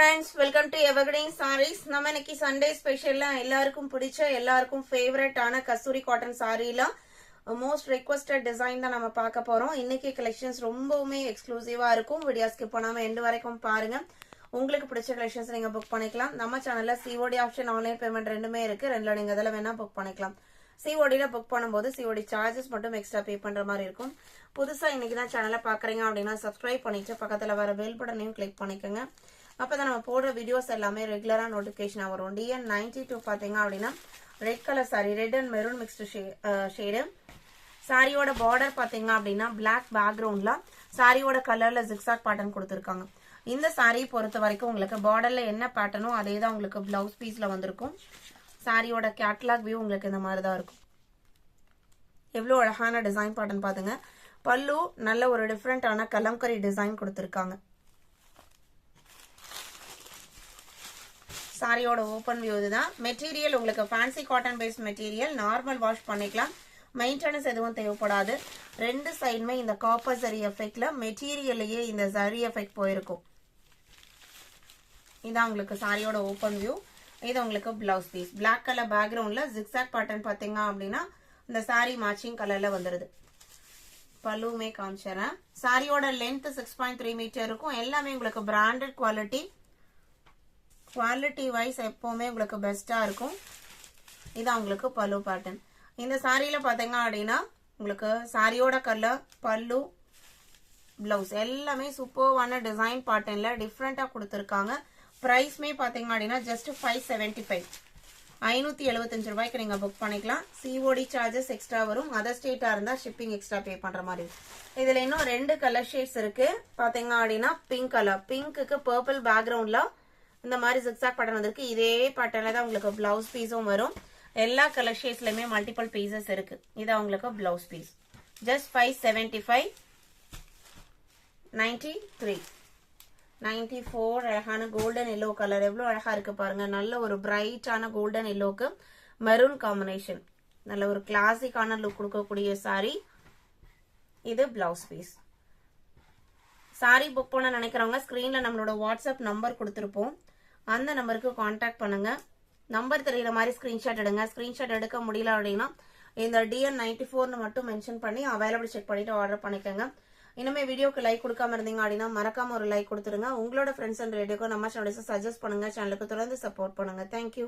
friends, welcome to Evergreen Sarees. நம்ம இன்னைக்கு Sunday ஸ்பெஷல்ல எல்லாருக்கும் பிடிச்ச எல்லாருக்கும் ஃபேவரட் ஆன கஸ்தூரி காட்டன் சாரீல மோஸ்ட் ரெக்வெஸ்டட் டிசைன் தான் நம்ம பார்க்க போறோம். இன்னைக்கு கலெக்ஷன்ஸ் ரொம்பவுமே எக்ஸ்க்ளூசிவா இருக்கும். வீடியோ ஸ்கிப் பண்ணாம எண்ட் வரைக்கும் பாருங்க. உங்களுக்கு பிடிச்ச கலெக்ஷன்ஸ் நீங்க புக் பண்ணிக்கலாம். நம்ம சேனல்ல சிஓடி ஆப்ஷன் ஆன்லைன் பேமெண்ட் ரெண்டுமே இருக்கு. ரெண்டுல நீங்க இதெல்லாம் வேணா புக் பண்ணிக்கலாம். சிஓடில புக் பண்ணும்போது சிஓடி சார்ஜஸ் மட்டும் எக்ஸ்ட்ரா பே பண்ற மாதிரி இருக்கும். புதுசா இன்னைக்கு தான் சேனலை பாக்குறீங்க அப்படின்னா சப்ஸ்கிரைப் பண்ணிட்டு பக்கத்துல வர பெல் பட்டனையும் கிளிக் பண்ணிக்கோங்க. அப்பதான் நம்ம போடுற வீடியோஸ் எல்லாமே ரெகுலரா நோட்டிபிகேஷன் வரும். DN92 பாத்தீங்க அப்படின்னா red colour sorry, red and maroon mixed shade. சாரியோட பார்டர் பாத்தீங்க அப்படின்னா பிளாக் பேக்ரவுண்ட்ல சாரியோட கலர்ல ஜிக்ஸாக் பேட்டர்ன் கொடுத்துருக்காங்க. இந்த சாரி பொறுத்த வரைக்கும் உங்களுக்கு பார்டர்ல என்ன பேட்டர்னோ அதே தான் உங்களுக்கு பிளவுஸ் பீஸ்ல வந்திருக்கும். சாரியோட கேட்லாக் வியூ உங்களுக்கு இந்த மாதிரி தான் இருக்கும். எவ்வளவு அழகான டிசைன் பேட்டர்ன் பாத்துங்க. பல்லு நல்ல ஒரு டிஃப்ரெண்டான கலம்கரி டிசைன் கொடுத்துருக்காங்க. சாரியோட ஓபன் வியூ இதுதான். மெட்டீரியல் உங்களுக்கு fancy cotton based material, normal wash பண்ணிக்கலாம், மெயின்டெனன்ஸ் எதுவும் தேவைப்படாது. ரெண்டு சைடுமே இந்த காப்பர் சரி எஃபெக்ட்ல மெட்டீரியல்லையே இந்த சரி எஃபெக்ட் போயிருக்கும். இதான் உங்களுக்கு சாரியோட ஓபன் வியூ. இது உங்களுக்கு பிளவுஸ் பீஸ். பிளாக் கலர் பேக்ரவுண்ட்ல ஜிக்ஸாக் பேட்டர்ன் பாத்தீங்க அப்படின்னா இந்த சாரி மேட்சிங் கலர்ல வந்துருது. பல்லுமே காமிச்சறேன். சாரியோட லென்த் 6.3 மீட்டர் இருக்கும். எல்லாமே உங்களுக்கு பிராண்டட் குவாலிட்டி வைஸ் எப்பவுமே உங்களுக்கு பெஸ்டா இருக்கும். இதான் உங்களுக்கு பல்லு பேட்டர்ன். இந்த சாரியில பாத்தீங்க அப்படின்னா உங்களுக்கு சாரியோட கலர், பல்லு, பிளவுஸ் எல்லாமே சூப்பர்வான டிசைன் பேட்டர்ன்ல டிஃப்ரெண்டா கொடுத்துருக்காங்க. பிரைஸ்மே பாத்தீங்க அப்படின்னா ஜஸ்ட் 575, 575 ரூபாய்க்கு நீங்க புக் பண்ணிக்கலாம். சிஓடி சார்ஜஸ் எக்ஸ்ட்ரா வரும். அதர் ஸ்டேட்டா இருந்தா ஷிப்பிங் எக்ஸ்ட்ரா பே பண்ற மாதிரி. இதுல இன்னும் ரெண்டு கலர் ஷேட்ஸ் இருக்கு. பாத்தீங்க அப்படின்னா பிங்க் கலர், பிங்க்குக்கு பர்பிள் பேக்ரவுண்ட்ல இந்த மாதிரி ஜிக்ஸாக் பேட்டர்ன் வந்திருக்கு. இதே பேட்டர்ன்ல தான் உங்களுக்கு பிளவுஸ் பீஸும் வரும். எல்லா கலர் ஷேட்ஸ்லயுமே மல்டிபிள் பீசஸ் இருக்கு. இது உங்களுக்கு பிளவுஸ் பீஸ். ஜஸ்ட் 575, 93, 94. அழகான கோல்டன் எல்லோ கலர் எவ்வளவு அழகா இருக்கு பாருங்க. நல்ல ஒரு பிரைட்டான கோல்டன் எல்லோக்கு மெரூன் காம்பினேஷன், நல்ல ஒரு கிளாசிக்கான லுக் கொடுக்கக்கூடிய சாரி. இது பிளவுஸ் பீஸ். சாரி புக் பண்ண நினைக்கிறவங்க ஸ்கிரீன்ல நம்மளோட வாட்ஸ்அப் நம்பர் கொடுத்துருப்போம். அந்த நம்பருக்கு கான்டாக்ட் பண்ணுங்க. நம்பர் தெரியுற மாதிரி ஸ்கிரீன்ஷாட் எடுங்க. ஸ்கிரீன்ஷாட் எடுக்க முடியல அப்படின்னா இந்த DN94 மட்டும் மென்ஷன் பண்ணி அவைலபிள் செக் பண்ணிட்டு ஆர்டர் பண்ணிக்கோங்க. இனிமே வீடியோக்கு லைக் கொடுக்காம இருந்தீங்க அப்படின்னா மறக்காம ஒரு லைக் கொடுத்துருங்க. உங்களோட ஃப்ரெண்ட்ஸ் அண்ட் ரிலேட்டிவ்க்கு நம்ம சேனலுக்கு சஜஸ்ட் பண்ணுங்க. சேனலுக்கு தொடர்ந்து சப்போர்ட் பண்ணுங்க. தேங்க்யூ.